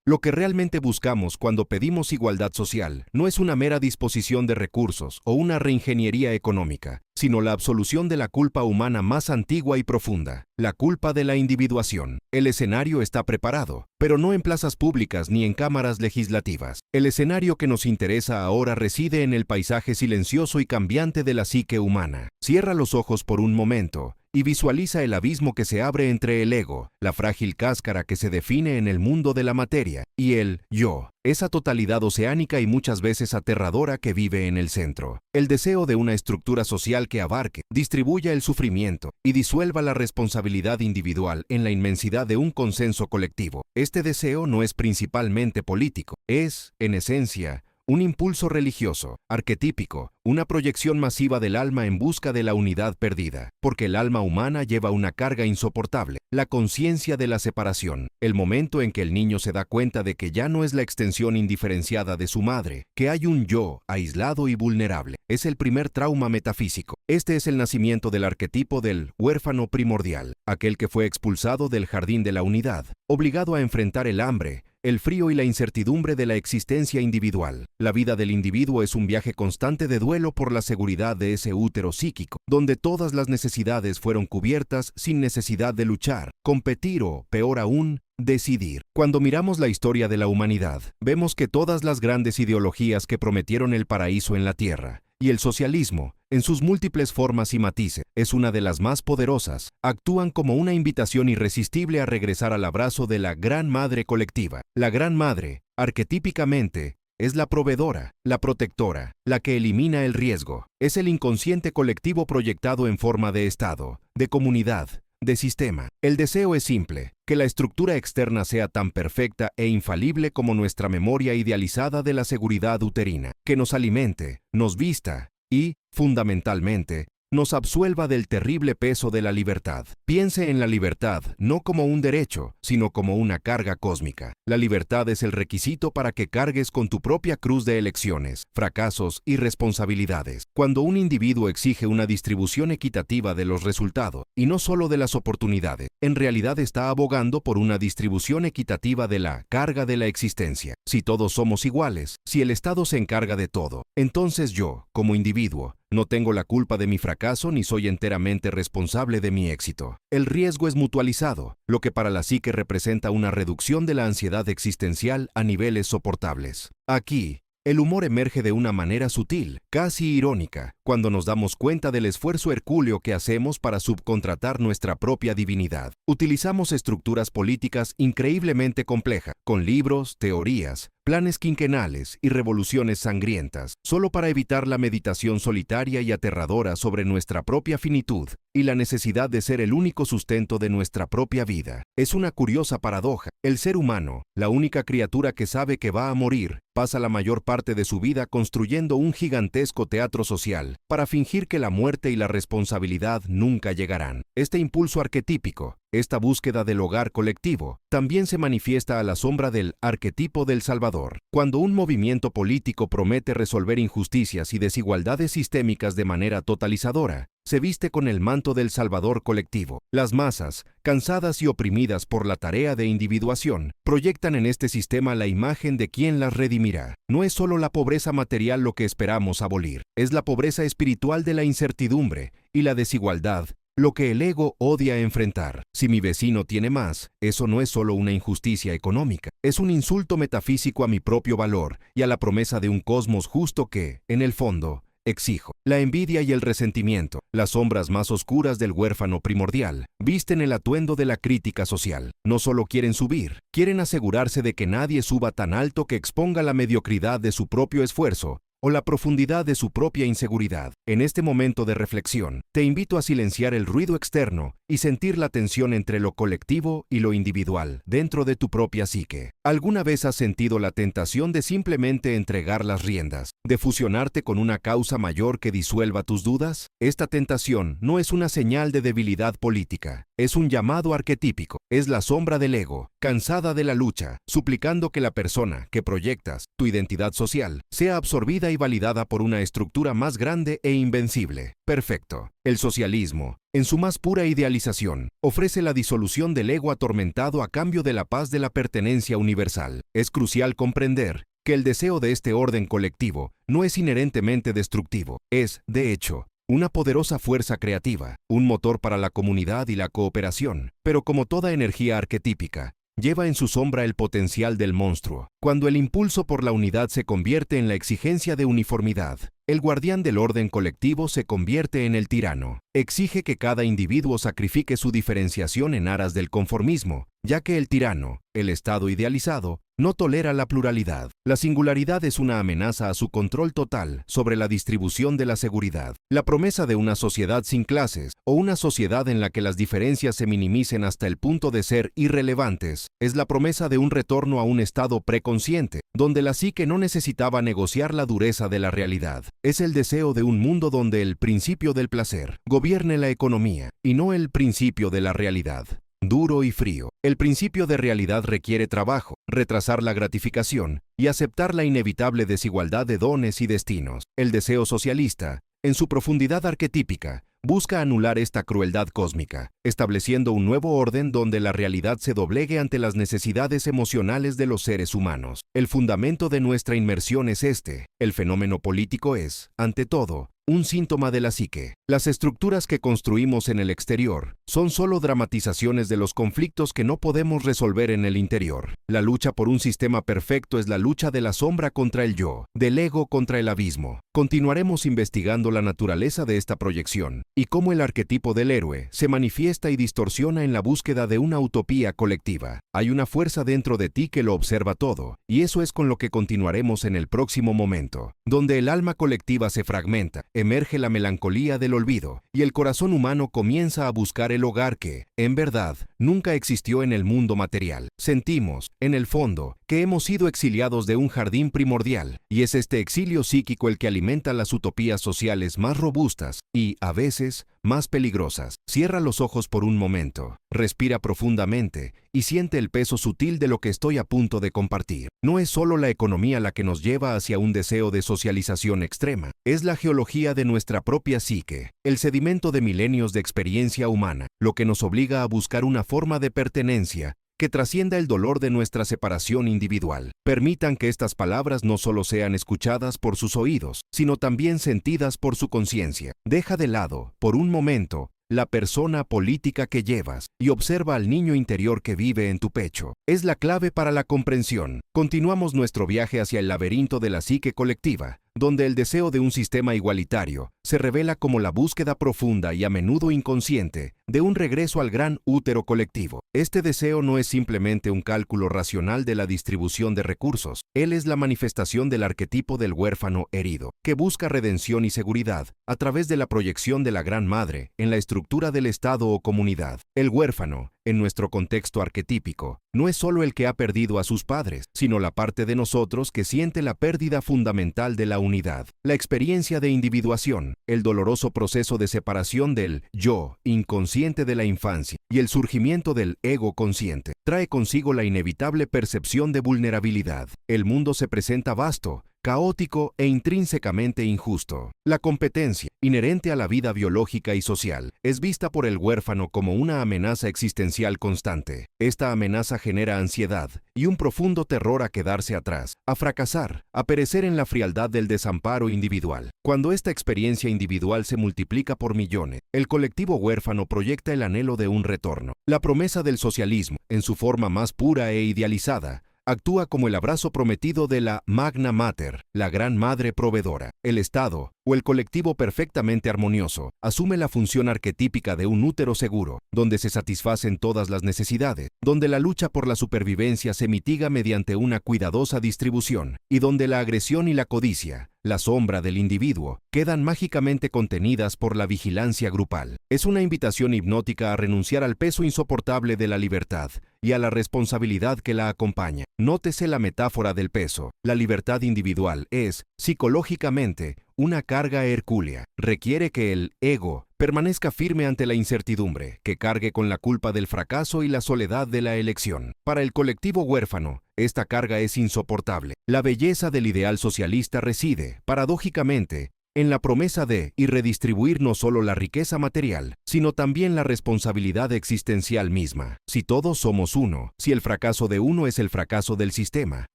Lo que realmente buscamos cuando pedimos igualdad social no es una mera disposición de recursos o una reingeniería económica, sino la absolución de la culpa humana más antigua y profunda, la culpa de la individuación. El escenario está preparado, pero no en plazas públicas ni en cámaras legislativas. El escenario que nos interesa ahora reside en el paisaje silencioso y cambiante de la psique humana. Cierra los ojos por un momento y visualiza el abismo que se abre entre el ego, la frágil cáscara que se define en el mundo de la materia, y el yo, esa totalidad oceánica y muchas veces aterradora que vive en el centro. El deseo de una estructura social que abarque, distribuya el sufrimiento y disuelva la responsabilidad individual en la inmensidad de un consenso colectivo. Este deseo no es principalmente político, es, en esencia, un impulso religioso, arquetípico, una proyección masiva del alma en busca de la unidad perdida, porque el alma humana lleva una carga insoportable, la conciencia de la separación, el momento en que el niño se da cuenta de que ya no es la extensión indiferenciada de su madre, que hay un yo aislado y vulnerable. Es el primer trauma metafísico. Este es el nacimiento del arquetipo del huérfano primordial, aquel que fue expulsado del jardín de la unidad, obligado a enfrentar el hambre, el frío y la incertidumbre de la existencia individual. La vida del individuo es un viaje constante de duelo por la seguridad de ese útero psíquico, donde todas las necesidades fueron cubiertas sin necesidad de luchar, competir o, peor aún, decidir. Cuando miramos la historia de la humanidad, vemos que todas las grandes ideologías que prometieron el paraíso en la tierra, y el socialismo, en sus múltiples formas y matices, es una de las más poderosas, actúan como una invitación irresistible a regresar al abrazo de la Gran Madre colectiva. La Gran Madre, arquetípicamente, es la proveedora, la protectora, la que elimina el riesgo. Es el inconsciente colectivo proyectado en forma de Estado, de comunidad, de sistema. El deseo es simple, que la estructura externa sea tan perfecta e infalible como nuestra memoria idealizada de la seguridad uterina, que nos alimente, nos vista y, fundamentalmente, nos absuelva del terrible peso de la libertad. Piense en la libertad no como un derecho, sino como una carga cósmica. La libertad es el requisito para que cargues con tu propia cruz de elecciones, fracasos y responsabilidades. Cuando un individuo exige una distribución equitativa de los resultados, y no solo de las oportunidades, en realidad está abogando por una distribución equitativa de la carga de la existencia. Si todos somos iguales, si el Estado se encarga de todo, entonces yo, como individuo, no tengo la culpa de mi fracaso ni soy enteramente responsable de mi éxito. El riesgo es mutualizado, lo que para la psique representa una reducción de la ansiedad existencial a niveles soportables. Aquí, el humor emerge de una manera sutil, casi irónica, cuando nos damos cuenta del esfuerzo hercúleo que hacemos para subcontratar nuestra propia divinidad. Utilizamos estructuras políticas increíblemente complejas, con libros, teorías, planes quinquenales y revoluciones sangrientas, solo para evitar la meditación solitaria y aterradora sobre nuestra propia finitud y la necesidad de ser el único sustento de nuestra propia vida. Es una curiosa paradoja. El ser humano, la única criatura que sabe que va a morir, pasa la mayor parte de su vida construyendo un gigantesco teatro social para fingir que la muerte y la responsabilidad nunca llegarán. Este impulso arquetípico, esta búsqueda del hogar colectivo, también se manifiesta a la sombra del arquetipo del Salvador. Cuando un movimiento político promete resolver injusticias y desigualdades sistémicas de manera totalizadora, se viste con el manto del Salvador colectivo. Las masas, cansadas y oprimidas por la tarea de individuación, proyectan en este sistema la imagen de quien las redimirá. No es solo la pobreza material lo que esperamos abolir, es la pobreza espiritual de la incertidumbre y la desigualdad, lo que el ego odia enfrentar. Si mi vecino tiene más, eso no es solo una injusticia económica, es un insulto metafísico a mi propio valor y a la promesa de un cosmos justo que, en el fondo, exijo. La envidia y el resentimiento, las sombras más oscuras del huérfano primordial, visten el atuendo de la crítica social. No solo quieren subir, quieren asegurarse de que nadie suba tan alto que exponga la mediocridad de su propio esfuerzo o la profundidad de su propia inseguridad. En este momento de reflexión, te invito a silenciar el ruido externo y sentir la tensión entre lo colectivo y lo individual dentro de tu propia psique. ¿Alguna vez has sentido la tentación de simplemente entregar las riendas, de fusionarte con una causa mayor que disuelva tus dudas? Esta tentación no es una señal de debilidad política, es un llamado arquetípico, es la sombra del ego, cansada de la lucha, suplicando que la persona que proyectas, tu identidad social, sea absorbida y y validada por una estructura más grande e invencible. Perfecto. El socialismo, en su más pura idealización, ofrece la disolución del ego atormentado a cambio de la paz de la pertenencia universal. Es crucial comprender que el deseo de este orden colectivo no es inherentemente destructivo. Es, de hecho, una poderosa fuerza creativa, un motor para la comunidad y la cooperación, pero como toda energía arquetípica, lleva en su sombra el potencial del monstruo. Cuando el impulso por la unidad se convierte en la exigencia de uniformidad, el guardián del orden colectivo se convierte en el tirano. Exige que cada individuo sacrifique su diferenciación en aras del conformismo, ya que el tirano, el estado idealizado, no tolera la pluralidad. La singularidad es una amenaza a su control total sobre la distribución de la seguridad. La promesa de una sociedad sin clases o una sociedad en la que las diferencias se minimicen hasta el punto de ser irrelevantes es la promesa de un retorno a un estado preconsciente, donde la psique no necesitaba negociar la dureza de la realidad. Es el deseo de un mundo donde el principio del placer gobierne la economía y no el principio de la realidad. Duro y frío. El principio de realidad requiere trabajo, retrasar la gratificación y aceptar la inevitable desigualdad de dones y destinos. El deseo socialista, en su profundidad arquetípica, busca anular esta crueldad cósmica, estableciendo un nuevo orden donde la realidad se doblegue ante las necesidades emocionales de los seres humanos. El fundamento de nuestra inmersión es este. El fenómeno político es, ante todo, un síntoma de la psique. Las estructuras que construimos en el exterior son solo dramatizaciones de los conflictos que no podemos resolver en el interior. La lucha por un sistema perfecto es la lucha de la sombra contra el yo, del ego contra el abismo. Continuaremos investigando la naturaleza de esta proyección y cómo el arquetipo del héroe se manifiesta y distorsiona en la búsqueda de una utopía colectiva. Hay una fuerza dentro de ti que lo observa todo, y eso es con lo que continuaremos en el próximo momento, donde el alma colectiva se fragmenta, emerge la melancolía del olvido, y el corazón humano comienza a buscar el hogar que, en verdad, nunca existió en el mundo material. Sentimos, en el fondo, que hemos sido exiliados de un jardín primordial, y es este exilio psíquico el que alimenta las utopías sociales más robustas y, a veces, más peligrosas. Cierra los ojos por un momento, respira profundamente y siente el peso sutil de lo que estoy a punto de compartir. No es solo la economía la que nos lleva hacia un deseo de socialización extrema, es la geología de nuestra propia psique, el sedimento de milenios de experiencia humana, lo que nos obliga a buscar una forma de pertenencia que trascienda el dolor de nuestra separación individual. Permitan que estas palabras no solo sean escuchadas por sus oídos, sino también sentidas por su conciencia. Deja de lado, por un momento, la persona política que llevas y observa al niño interior que vive en tu pecho. Es la clave para la comprensión. Continuamos nuestro viaje hacia el laberinto de la psique colectiva, donde el deseo de un sistema igualitario se revela como la búsqueda profunda y a menudo inconsciente de un regreso al gran útero colectivo. Este deseo no es simplemente un cálculo racional de la distribución de recursos, él es la manifestación del arquetipo del huérfano herido, que busca redención y seguridad a través de la proyección de la Gran Madre en la estructura del Estado o comunidad. El huérfano, en nuestro contexto arquetípico, no es solo el que ha perdido a sus padres, sino la parte de nosotros que siente la pérdida fundamental de la unidad, la experiencia de individuación, el doloroso proceso de separación del yo inconsciente de la infancia y el surgimiento del ego consciente. Trae consigo la inevitable percepción de vulnerabilidad. El mundo se presenta vasto, caótico e intrínsecamente injusto. La competencia, inherente a la vida biológica y social, es vista por el huérfano como una amenaza existencial constante. Esta amenaza genera ansiedad y un profundo terror a quedarse atrás, a fracasar, a perecer en la frialdad del desamparo individual. Cuando esta experiencia individual se multiplica por millones, el colectivo huérfano proyecta el anhelo de un retorno. La promesa del socialismo, en su forma más pura e idealizada, actúa como el abrazo prometido de la Magna Mater, la Gran Madre Proveedora. El Estado, o el colectivo perfectamente armonioso, asume la función arquetípica de un útero seguro, donde se satisfacen todas las necesidades, donde la lucha por la supervivencia se mitiga mediante una cuidadosa distribución, y donde la agresión y la codicia, la sombra del individuo, quedan mágicamente contenidas por la vigilancia grupal. Es una invitación hipnótica a renunciar al peso insoportable de la libertad y a la responsabilidad que la acompaña. Nótese la metáfora del peso. La libertad individual es, psicológicamente, una carga hercúlea. Requiere que el ego permanezca firme ante la incertidumbre, que cargue con la culpa del fracaso y la soledad de la elección. Para el colectivo huérfano, esta carga es insoportable. La belleza del ideal socialista reside, paradójicamente, en la promesa de redistribuir no solo la riqueza material, sino también la responsabilidad existencial misma. Si todos somos uno, si el fracaso de uno es el fracaso del sistema,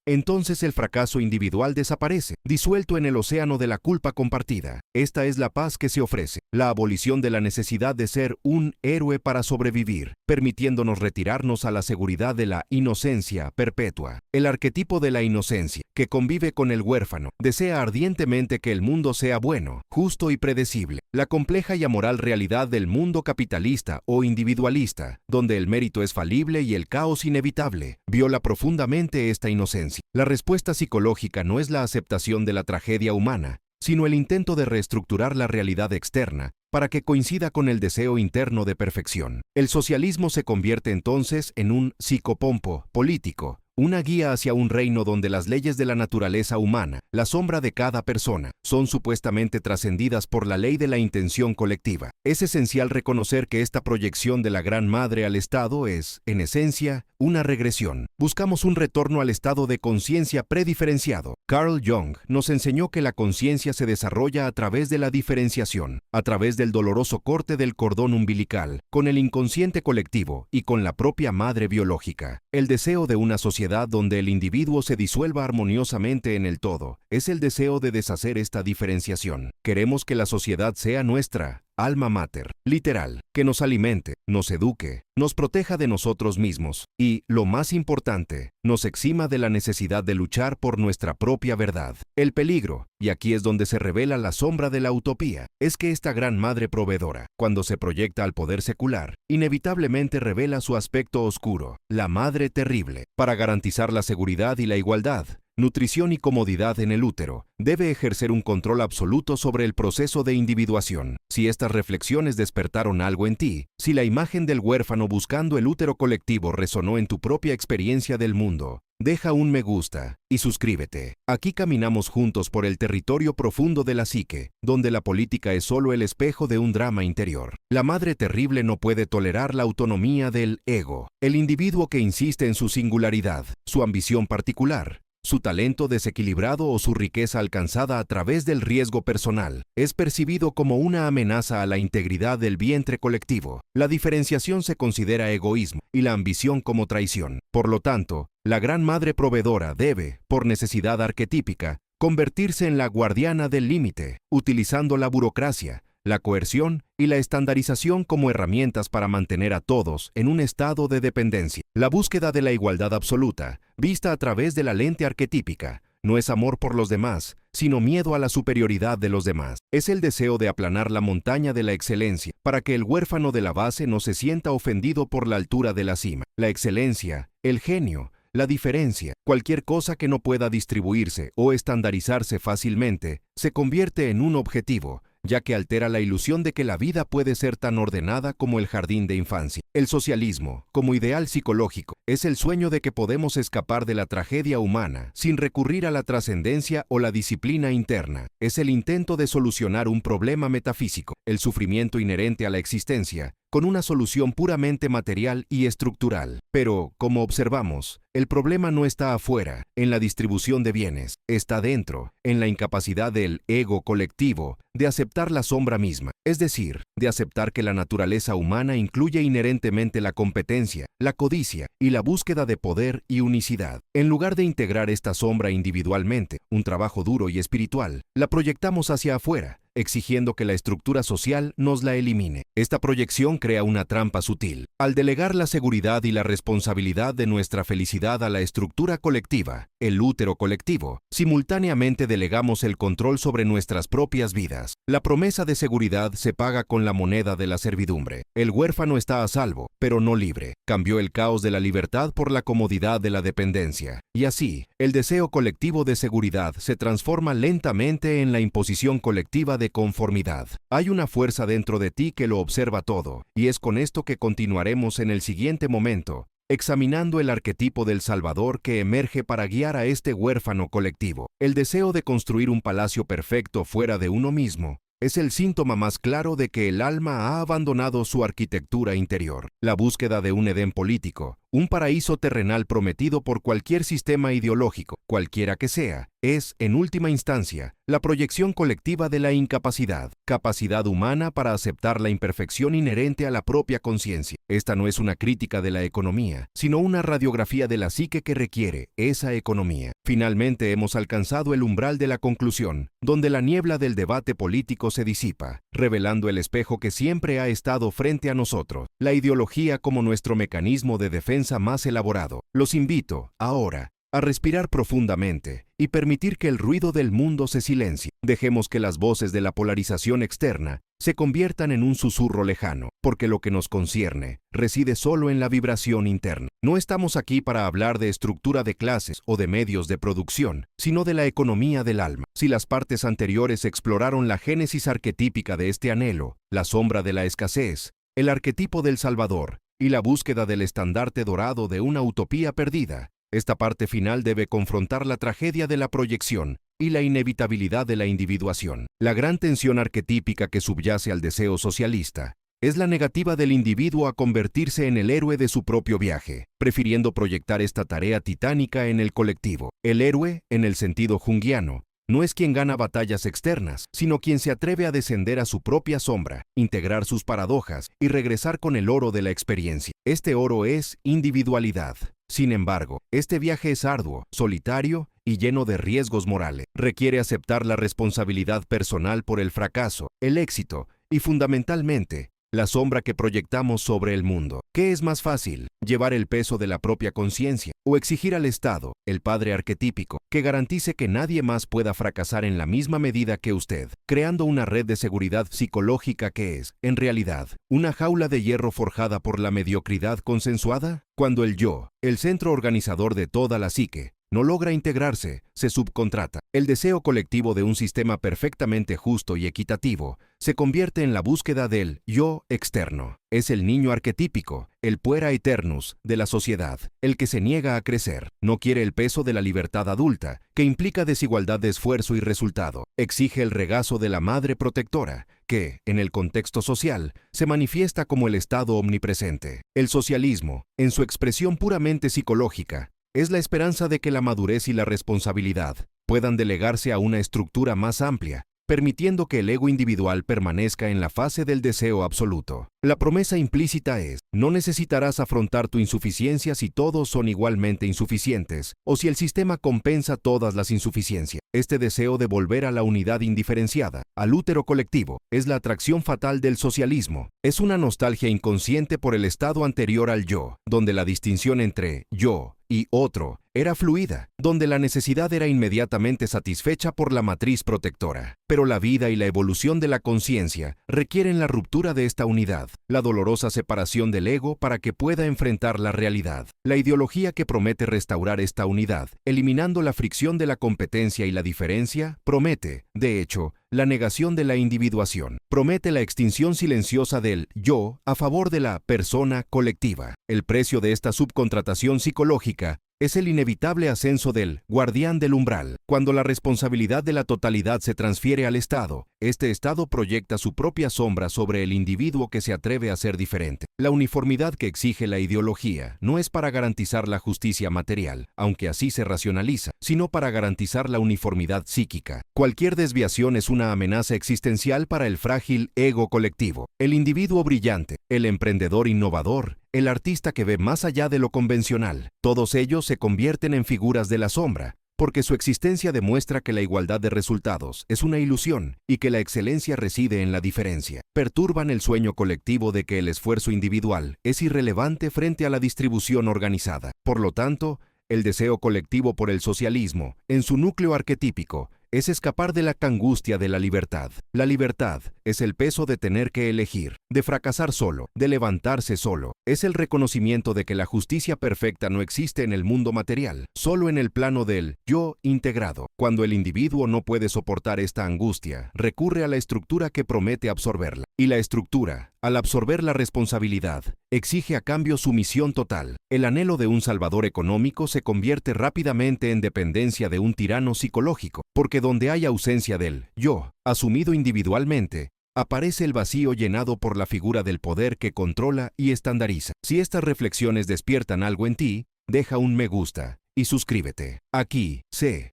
entonces el fracaso individual desaparece, disuelto en el océano de la culpa compartida. Esta es la paz que se ofrece, la abolición de la necesidad de ser un héroe para sobrevivir, permitiéndonos retirarnos a la seguridad de la inocencia perpetua. El arquetipo de la inocencia, que convive con el huérfano, desea ardientemente que el mundo sea bueno, justo y predecible. La compleja y amoral realidad del mundo capitalista o individualista, donde el mérito es falible y el caos inevitable, viola profundamente esta inocencia. La respuesta psicológica no es la aceptación de la tragedia humana, sino el intento de reestructurar la realidad externa para que coincida con el deseo interno de perfección. El socialismo se convierte entonces en un psicopompo político, una guía hacia un reino donde las leyes de la naturaleza humana, la sombra de cada persona, son supuestamente trascendidas por la ley de la intención colectiva. Es esencial reconocer que esta proyección de la Gran Madre al Estado es, en esencia, una regresión. Buscamos un retorno al estado de conciencia prediferenciado. Carl Jung nos enseñó que la conciencia se desarrolla a través de la diferenciación, a través del doloroso corte del cordón umbilical, con el inconsciente colectivo y con la propia madre biológica. El deseo de una sociedad donde el individuo se disuelva armoniosamente en el todo es el deseo de deshacer esta diferenciación. Queremos que la sociedad sea nuestra alma mater, literal, que nos alimente, nos eduque, nos proteja de nosotros mismos y, lo más importante, nos exima de la necesidad de luchar por nuestra propia verdad. El peligro, y aquí es donde se revela la sombra de la utopía, es que esta gran madre proveedora, cuando se proyecta al poder secular, inevitablemente revela su aspecto oscuro, la madre terrible. Para garantizar la seguridad y la igualdad, nutrición y comodidad en el útero, debe ejercer un control absoluto sobre el proceso de individuación. Si estas reflexiones despertaron algo en ti, si la imagen del huérfano buscando el útero colectivo resonó en tu propia experiencia del mundo, deja un me gusta y suscríbete. Aquí caminamos juntos por el territorio profundo de la psique, donde la política es solo el espejo de un drama interior. La madre terrible no puede tolerar la autonomía del ego, el individuo que insiste en su singularidad, su ambición particular, su talento desequilibrado o su riqueza alcanzada a través del riesgo personal es percibido como una amenaza a la integridad del vientre colectivo. La diferenciación se considera egoísmo y la ambición como traición. Por lo tanto, la gran madre proveedora debe, por necesidad arquetípica, convertirse en la guardiana del límite, utilizando la burocracia, la coerción y la estandarización como herramientas para mantener a todos en un estado de dependencia. La búsqueda de la igualdad absoluta, vista a través de la lente arquetípica, no es amor por los demás, sino miedo a la superioridad de los demás. Es el deseo de aplanar la montaña de la excelencia, para que el huérfano de la base no se sienta ofendido por la altura de la cima. La excelencia, el genio, la diferencia, cualquier cosa que no pueda distribuirse o estandarizarse fácilmente, se convierte en un objetivo, ya que altera la ilusión de que la vida puede ser tan ordenada como el jardín de infancia. El socialismo, como ideal psicológico, es el sueño de que podemos escapar de la tragedia humana sin recurrir a la trascendencia o la disciplina interna. Es el intento de solucionar un problema metafísico, el sufrimiento inherente a la existencia, con una solución puramente material y estructural. Pero, como observamos, el problema no está afuera, en la distribución de bienes, está dentro, en la incapacidad del ego colectivo de aceptar la sombra misma, es decir, de aceptar que la naturaleza humana incluye inherentemente la competencia, la codicia y la búsqueda de poder y unicidad. En lugar de integrar esta sombra individualmente, un trabajo duro y espiritual, la proyectamos hacia afuera, exigiendo que la estructura social nos la elimine. Esta proyección crea una trampa sutil. Al delegar la seguridad y la responsabilidad de nuestra felicidad a la estructura colectiva, el útero colectivo, simultáneamente delegamos el control sobre nuestras propias vidas. La promesa de seguridad se paga con la moneda de la servidumbre. El huérfano está a salvo, pero no libre. Cambió el caos de la libertad por la comodidad de la dependencia. Y así, el deseo colectivo de seguridad se transforma lentamente en la imposición colectiva de conformidad. Hay una fuerza dentro de ti que lo observa todo, y es con esto que continuaremos en el siguiente momento, examinando el arquetipo del Salvador que emerge para guiar a este huérfano colectivo. El deseo de construir un palacio perfecto fuera de uno mismo es el síntoma más claro de que el alma ha abandonado su arquitectura interior. La búsqueda de un Edén político, un paraíso terrenal prometido por cualquier sistema ideológico, cualquiera que sea, es, en última instancia, la proyección colectiva de la incapacidad, capacidad humana para aceptar la imperfección inherente a la propia conciencia. Esta no es una crítica de la economía, sino una radiografía de la psique que requiere esa economía. Finalmente hemos alcanzado el umbral de la conclusión, donde la niebla del debate político se disipa, revelando el espejo que siempre ha estado frente a nosotros, la ideología como nuestro mecanismo de defensa más elaborado. Los invito, ahora, a respirar profundamente y permitir que el ruido del mundo se silencie. Dejemos que las voces de la polarización externa se conviertan en un susurro lejano, porque lo que nos concierne reside solo en la vibración interna. No estamos aquí para hablar de estructura de clases o de medios de producción, sino de la economía del alma. Si las partes anteriores exploraron la génesis arquetípica de este anhelo, la sombra de la escasez, el arquetipo del Salvador y la búsqueda del estandarte dorado de una utopía perdida, esta parte final debe confrontar la tragedia de la proyección y la inevitabilidad de la individuación. La gran tensión arquetípica que subyace al deseo socialista es la negativa del individuo a convertirse en el héroe de su propio viaje, prefiriendo proyectar esta tarea titánica en el colectivo. El héroe, en el sentido junguiano, no es quien gana batallas externas, sino quien se atreve a descender a su propia sombra, integrar sus paradojas y regresar con el oro de la experiencia. Este oro es individualidad. Sin embargo, este viaje es arduo, solitario y lleno de riesgos morales. Requiere aceptar la responsabilidad personal por el fracaso, el éxito y, fundamentalmente, la sombra que proyectamos sobre el mundo. ¿Qué es más fácil? ¿Llevar el peso de la propia conciencia o exigir al Estado, el padre arquetípico, que garantice que nadie más pueda fracasar en la misma medida que usted, creando una red de seguridad psicológica que es, en realidad, una jaula de hierro forjada por la mediocridad consensuada? Cuando el yo, el centro organizador de toda la psique, no logra integrarse, se subcontrata. El deseo colectivo de un sistema perfectamente justo y equitativo se convierte en la búsqueda del yo externo. Es el niño arquetípico, el puera eternus de la sociedad, el que se niega a crecer. No quiere el peso de la libertad adulta, que implica desigualdad de esfuerzo y resultado. Exige el regazo de la madre protectora, que, en el contexto social, se manifiesta como el Estado omnipresente. El socialismo, en su expresión puramente psicológica, es la esperanza de que la madurez y la responsabilidad puedan delegarse a una estructura más amplia, permitiendo que el ego individual permanezca en la fase del deseo absoluto. La promesa implícita es, no necesitarás afrontar tu insuficiencia si todos son igualmente insuficientes, o si el sistema compensa todas las insuficiencias. Este deseo de volver a la unidad indiferenciada, al útero colectivo, es la atracción fatal del socialismo. Es una nostalgia inconsciente por el estado anterior al yo, donde la distinción entre yo y otro era fluida, donde la necesidad era inmediatamente satisfecha por la matriz protectora. Pero la vida y la evolución de la conciencia requieren la ruptura de esta unidad, la dolorosa separación del ego para que pueda enfrentar la realidad. La ideología que promete restaurar esta unidad, eliminando la fricción de la competencia y la diferencia, promete, de hecho, la negación de la individuación. Promete la extinción silenciosa del yo a favor de la persona colectiva. El precio de esta subcontratación psicológica es el inevitable ascenso del guardián del umbral. Cuando la responsabilidad de la totalidad se transfiere al Estado, este Estado proyecta su propia sombra sobre el individuo que se atreve a ser diferente. La uniformidad que exige la ideología no es para garantizar la justicia material, aunque así se racionaliza, sino para garantizar la uniformidad psíquica. Cualquier desviación es una amenaza existencial para el frágil ego colectivo. El individuo brillante, el emprendedor innovador, el artista que ve más allá de lo convencional, todos ellos se convierten en figuras de la sombra, porque su existencia demuestra que la igualdad de resultados es una ilusión y que la excelencia reside en la diferencia. Perturban el sueño colectivo de que el esfuerzo individual es irrelevante frente a la distribución organizada. Por lo tanto, el deseo colectivo por el socialismo, en su núcleo arquetípico, es escapar de la cangustia de la libertad. La libertad, es el peso de tener que elegir, de fracasar solo, de levantarse solo. Es el reconocimiento de que la justicia perfecta no existe en el mundo material, solo en el plano del yo integrado. Cuando el individuo no puede soportar esta angustia, recurre a la estructura que promete absorberla. Y la estructura, al absorber la responsabilidad, exige a cambio sumisión total. El anhelo de un salvador económico se convierte rápidamente en dependencia de un tirano psicológico, porque donde hay ausencia del yo, asumido individualmente, aparece el vacío llenado por la figura del poder que controla y estandariza. Si estas reflexiones despiertan algo en ti, deja un me gusta y suscríbete. Aquí,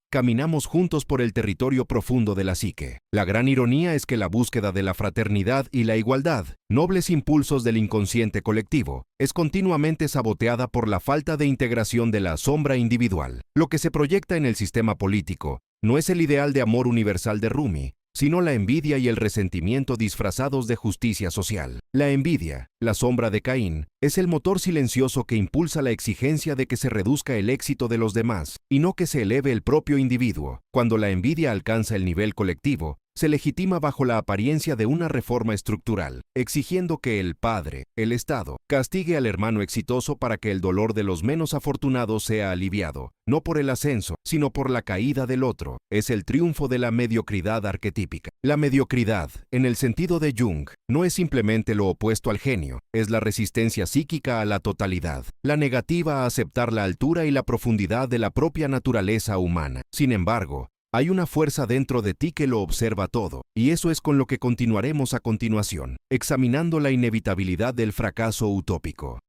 caminamos juntos por el territorio profundo de la psique. La gran ironía es que la búsqueda de la fraternidad y la igualdad, nobles impulsos del inconsciente colectivo, es continuamente saboteada por la falta de integración de la sombra individual. Lo que se proyecta en el sistema político no es el ideal de amor universal de Rumi, sino la envidia y el resentimiento disfrazados de justicia social. La envidia, la sombra de Caín, es el motor silencioso que impulsa la exigencia de que se reduzca el éxito de los demás, y no que se eleve el propio individuo. Cuando la envidia alcanza el nivel colectivo, se legitima bajo la apariencia de una reforma estructural, exigiendo que el padre, el Estado, castigue al hermano exitoso para que el dolor de los menos afortunados sea aliviado, no por el ascenso, sino por la caída del otro. Es el triunfo de la mediocridad arquetípica. La mediocridad, en el sentido de Jung, no es simplemente lo opuesto al genio, es la resistencia psíquica a la totalidad, la negativa a aceptar la altura y la profundidad de la propia naturaleza humana. Sin embargo, hay una fuerza dentro de ti que lo observa todo, y eso es con lo que continuaremos a continuación, examinando la inevitabilidad del fracaso utópico.